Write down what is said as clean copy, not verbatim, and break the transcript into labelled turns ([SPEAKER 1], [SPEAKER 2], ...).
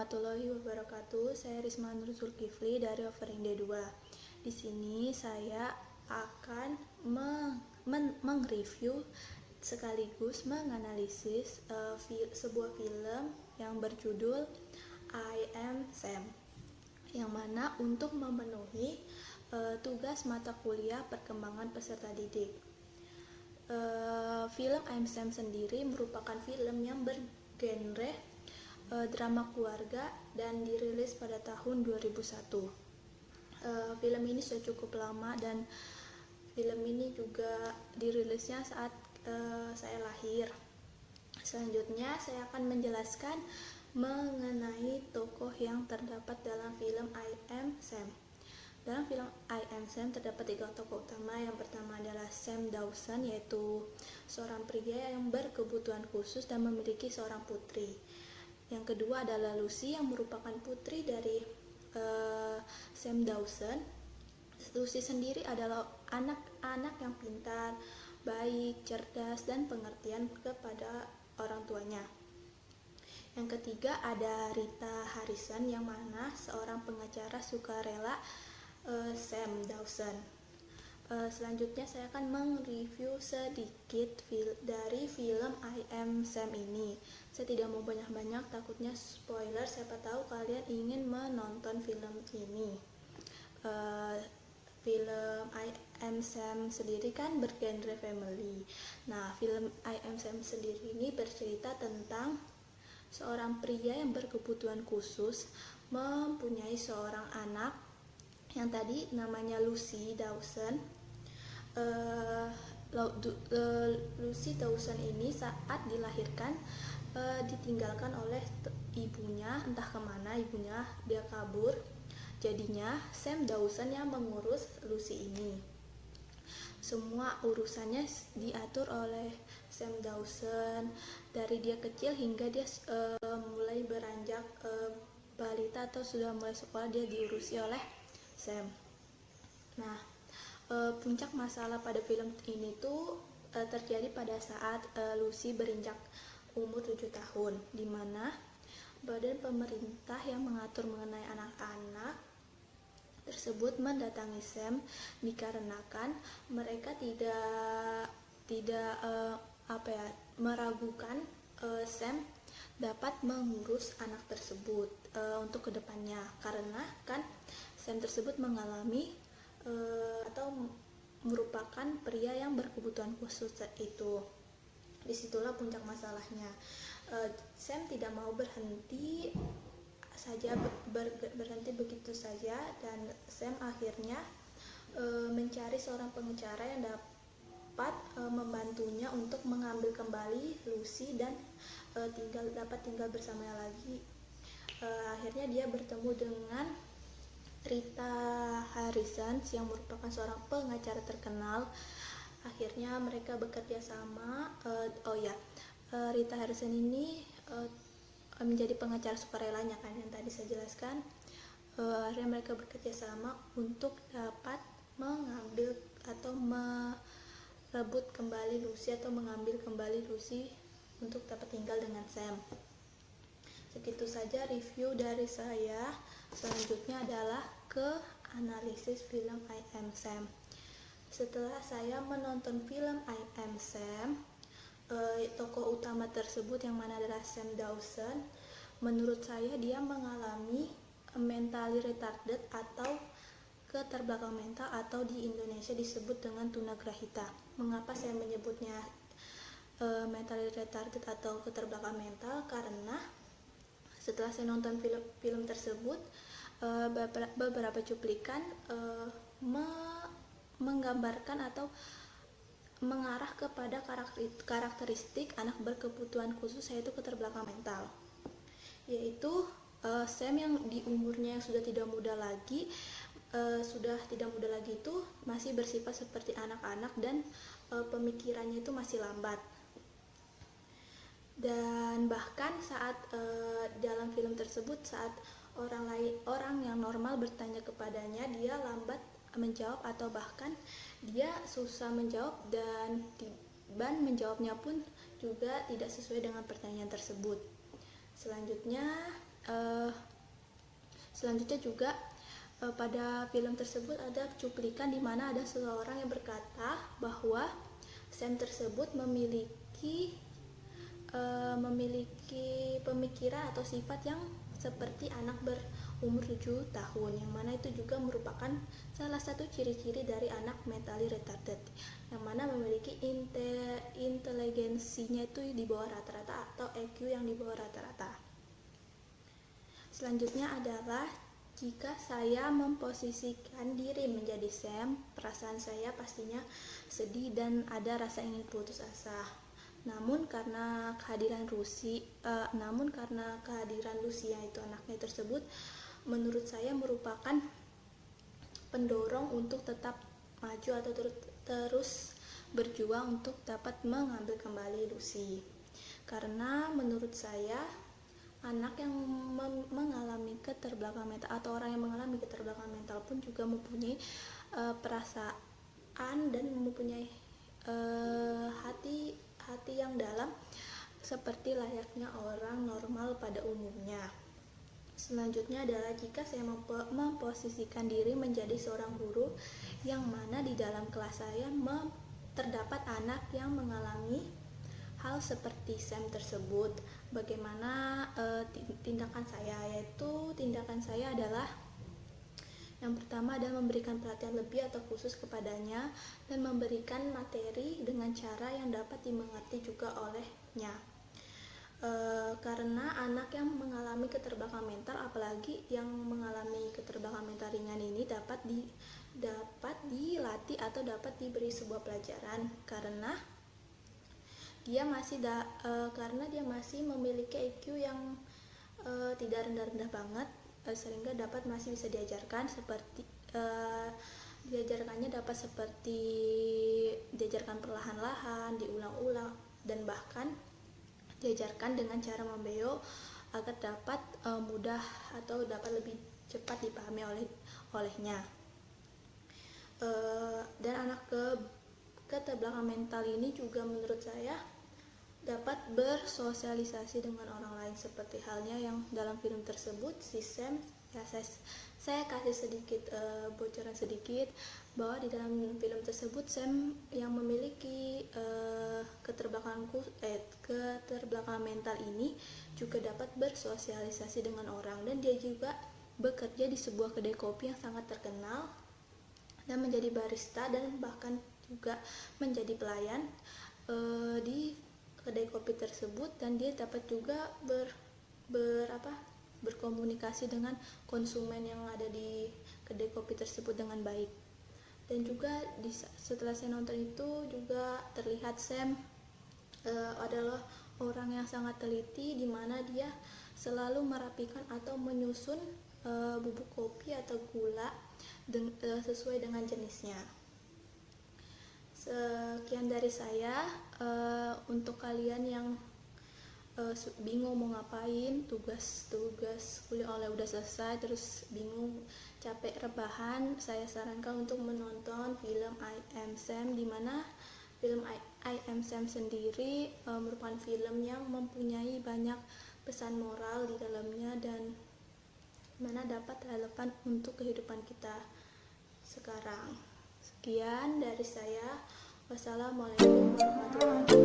[SPEAKER 1] warahmatullahi wabarakatuh. Saya Risma Nur Zulkifli dari Offering D2. Di sini saya akan mengreview sekaligus menganalisis sebuah film yang berjudul I Am Sam, yang mana untuk memenuhi tugas mata kuliah perkembangan peserta didik. Film I Am Sam sendiri merupakan film yang bergenre drama keluarga dan dirilis pada tahun 2001. Film ini sudah cukup lama dan film ini juga dirilisnya saat saya lahir. Selanjutnya saya akan menjelaskan mengenai tokoh yang terdapat dalam film I Am Sam. Dalam film I Am Sam terdapat 3 tokoh utama. Yang pertama adalah Sam Dawson, yaitu seorang pria yang berkebutuhan khusus dan memiliki seorang putri. Yang kedua adalah Lucy, yang merupakan putri dari Sam Dawson. Lucy sendiri adalah anak-anak yang pintar, baik, cerdas, dan pengertian kepada orang tuanya. Yang ketiga ada Rita Harrison, yang mana seorang pengacara sukarela Sam Dawson. Selanjutnya saya akan mereview sedikit dari film I Am Sam ini. Saya tidak mau banyak-banyak, takutnya spoiler, siapa tahu kalian ingin menonton film ini. Film I Am Sam sendiri kan bergenre family. Nah, film I Am Sam sendiri ini bercerita tentang seorang pria yang berkebutuhan khusus mempunyai seorang anak yang tadi namanya Lucy Dawson. Lucy Dawson ini saat dilahirkan ditinggalkan oleh ibunya, entah kemana ibunya, dia kabur. Jadinya Sam Dawson yang mengurus Lucy ini. Semua urusannya diatur oleh Sam Dawson dari dia kecil hingga dia mulai beranjak balita atau sudah mulai sekolah, dia diurusi oleh Sam. Nah, puncak masalah pada film ini tuh terjadi pada saat Lucy berinjak umur 7 tahun, di mana badan pemerintah yang mengatur mengenai anak-anak tersebut mendatangi Sam dikarenakan mereka tidak meragukan Sam dapat mengurus anak tersebut untuk kedepannya, karena kan Sam tersebut mengalami atau merupakan pria yang berkebutuhan khusus itu. Disitulah puncak masalahnya. Sam tidak mau berhenti begitu saja, dan Sam akhirnya mencari seorang pengacara yang dapat membantunya untuk mengambil kembali Lucy dan dapat tinggal bersamanya lagi. Akhirnya dia bertemu dengan Rita Harrison yang merupakan seorang pengacara terkenal. Akhirnya mereka bekerja sama. Rita Harrison ini menjadi pengacara sukarelanya kan, yang tadi saya jelaskan. Akhirnya mereka bekerja sama untuk dapat mengambil atau merebut kembali Lucy atau mengambil kembali Lucy untuk dapat tinggal dengan Sam. Segitu saja review dari saya. Selanjutnya adalah ke analisis film I Am Sam. Setelah saya menonton film I Am Sam, tokoh utama tersebut yang mana adalah Sam Dawson, menurut saya dia mengalami mentally retarded atau keterbelakang mental, atau di Indonesia disebut dengan tunagrahita. Mengapa saya menyebutnya mentally retarded atau keterbelakang mental? Karena setelah saya nonton film tersebut, beberapa cuplikan menggambarkan atau mengarah kepada karakteristik anak berkebutuhan khusus, yaitu keterbelakang mental, yaitu Sam yang di umurnya yang sudah tidak muda lagi itu masih bersifat seperti anak-anak, dan pemikirannya itu masih lambat. Dan bahkan saat dalam film tersebut, saat orang yang normal bertanya kepadanya, dia lambat menjawab atau bahkan dia susah menjawab, dan menjawabnya pun juga tidak sesuai dengan pertanyaan tersebut. Selanjutnya Selanjutnya juga pada film tersebut ada cuplikan di mana ada seseorang yang berkata bahwa Sam tersebut memiliki pemikiran atau sifat yang seperti anak berumur 7 tahun, yang mana itu juga merupakan salah satu ciri-ciri dari anak mentally retarded, yang mana memiliki inteligensinya itu di bawah rata-rata atau EQ yang di bawah rata-rata. Selanjutnya adalah jika saya memposisikan diri menjadi Sam, perasaan saya pastinya sedih dan ada rasa ingin putus asa. Namun karena kehadiran Lucia itu anaknya tersebut, menurut saya merupakan pendorong untuk tetap maju atau terus berjuang untuk dapat mengambil kembali Lucy. Karena menurut saya anak yang mengalami keterbelakangan mental atau orang yang mengalami keterbelakangan mental pun juga mempunyai perasaan dan mempunyai hati yang dalam seperti layaknya orang normal pada umumnya. Selanjutnya adalah jika saya memposisikan diri menjadi seorang guru, yang mana di dalam kelas saya terdapat anak yang mengalami hal seperti Sam tersebut, bagaimana tindakan saya adalah yang pertama adalah memberikan perhatian lebih atau khusus kepadanya dan memberikan materi dengan cara yang dapat dimengerti juga olehnya. Karena anak yang mengalami keterbelakangan mental, apalagi yang mengalami keterbelakangan mental ringan ini dapat dilatih atau dapat diberi sebuah pelajaran karena dia masih memiliki IQ yang tidak rendah-rendah banget, sehingga masih bisa diajarkan diajarkan perlahan-lahan, diulang-ulang, dan bahkan diajarkan dengan cara membeo agar dapat mudah atau dapat lebih cepat dipahami olehnya. Dan anak keterbelakangan mental ini juga menurut saya dapat bersosialisasi dengan orang lain, seperti halnya yang dalam film tersebut si Sam. Ya, saya kasih sedikit bocoran sedikit bahwa di dalam film tersebut Sam yang memiliki keterbelakangan mental ini juga dapat bersosialisasi dengan orang, dan dia juga bekerja di sebuah kedai kopi yang sangat terkenal dan menjadi barista dan bahkan juga menjadi pelayan di kedai kopi tersebut, dan dia dapat juga berkomunikasi dengan konsumen yang ada di kedai kopi tersebut dengan baik. Dan juga setelah saya nonton itu juga terlihat Sam adalah orang yang sangat teliti, di mana dia selalu merapikan atau menyusun bubuk kopi atau gula sesuai dengan jenisnya. Sekian dari saya. Untuk kalian yang bingung mau ngapain, tugas kuliah udah selesai, terus bingung, capek, rebahan, saya sarankan untuk menonton film I Am Sam, di mana film I Am Sam sendiri merupakan film yang mempunyai banyak pesan moral di dalamnya dan mana dapat relevan untuk kehidupan kita sekarang. Sekian dari saya. Wassalamualaikum warahmatullahi wabarakatuh.